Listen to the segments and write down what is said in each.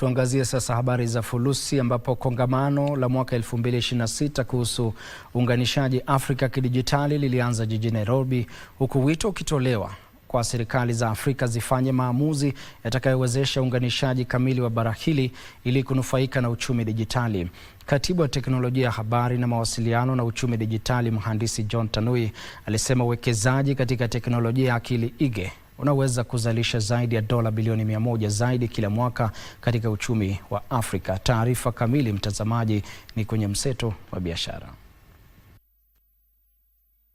Tuangazie sasa habari za fulusi ambapo kongamano la mwaka 2026 kuhusu uunganishaji Afrika kidijitali lilianza jijini Nairobi, huku wito ukitolewa kwa serikali za Afrika zifanye maamuzi yatakayowezesha uunganishaji kamili wa bara hili ili kunufaika na uchumi dijitali. Katibu wa teknolojia ya habari na mawasiliano na uchumi dijitali, Mhandisi John Tanui, alisema uwekezaji katika teknolojia ya akili Ige unaweza kuzalisha zaidi ya dola bilioni 100 zaidi kila mwaka katika uchumi wa Afrika. Taarifa kamili, mtazamaji, ni kwenye mseto wa biashara.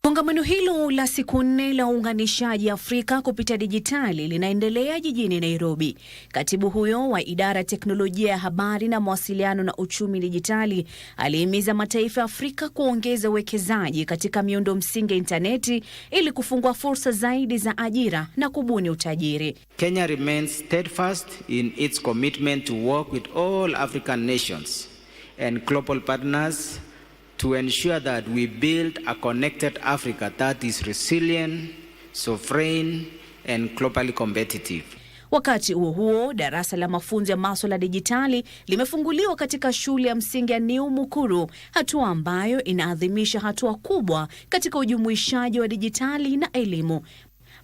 Kongamano hilo la siku 4 la uunganishaji Afrika kupitia dijitali linaendelea jijini Nairobi. Katibu huyo wa idara ya teknolojia ya habari na mawasiliano na uchumi dijitali alihimiza mataifa ya Afrika kuongeza uwekezaji katika miundo msingi ya interneti ili kufungua fursa zaidi za ajira na kubuni utajiri. Kenya remains steadfast in its commitment to work with all African nations and global partners to ensure that we build a connected Africa that is resilient, sovereign, and globally competitive. Wakati huo, darasa la mafunzo ya masuala dijitali limefunguliwa katika shule ya msingi ya New Mukuru, hatua ambayo inaadhimisha hatua kubwa katika ujumuishaji wa dijitali na elimu.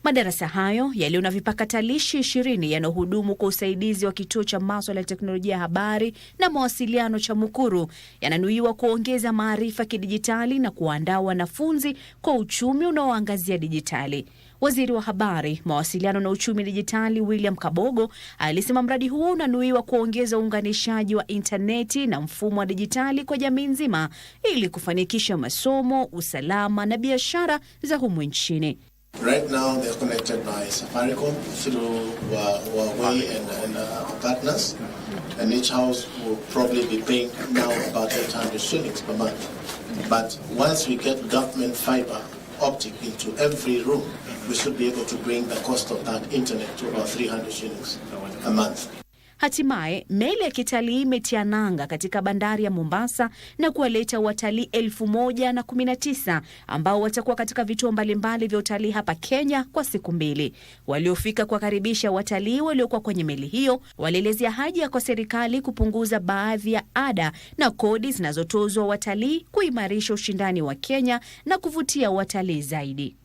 Madarasa hayo yaliyo na vipakatalishi 20 yanayohudumu kwa usaidizi wa kituo cha masuala ya teknolojia ya habari na mawasiliano cha Mukuru yananuiwa kuongeza maarifa kidijitali na kuandaa wanafunzi kwa uchumi unaoangazia dijitali. Waziri wa habari, mawasiliano na uchumi dijitali William Kabogo alisema mradi huo unanuiwa kuongeza uunganishaji wa interneti na mfumo wa dijitali kwa jamii nzima ili kufanikisha masomo, usalama na biashara za humu nchini. Right now, they're connected by Safaricom through Huawei and partners, and each house will probably be paying now about 800 shillings per month. But once we get government fiber optic into every room, we should be able to bring the cost of that internet to about 300 shillings a month. Hatimaye, meli ya kitalii imetia nanga katika bandari ya Mombasa na kuwaleta watalii 1019 ambao watakuwa katika vituo mbalimbali vya utalii hapa Kenya kwa siku 2. Waliofika kuwakaribisha watalii waliokuwa kwenye meli hiyo walielezea haja kwa serikali kupunguza baadhi ya ada na kodi zinazotozwa watalii, kuimarisha ushindani wa Kenya na kuvutia watalii zaidi.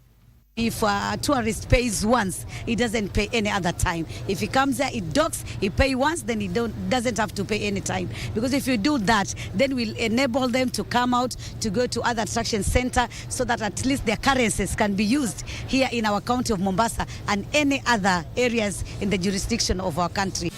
If a tourist pays once, he doesn't pay any other time. If he comes there, he docks, he pay once, then he doesn't have to pay any time. Because if you do that, then we'll enable them to come out, to go to other attraction center, so that at least their currencies can be used here in our county of Mombasa and any other areas in the jurisdiction of our country.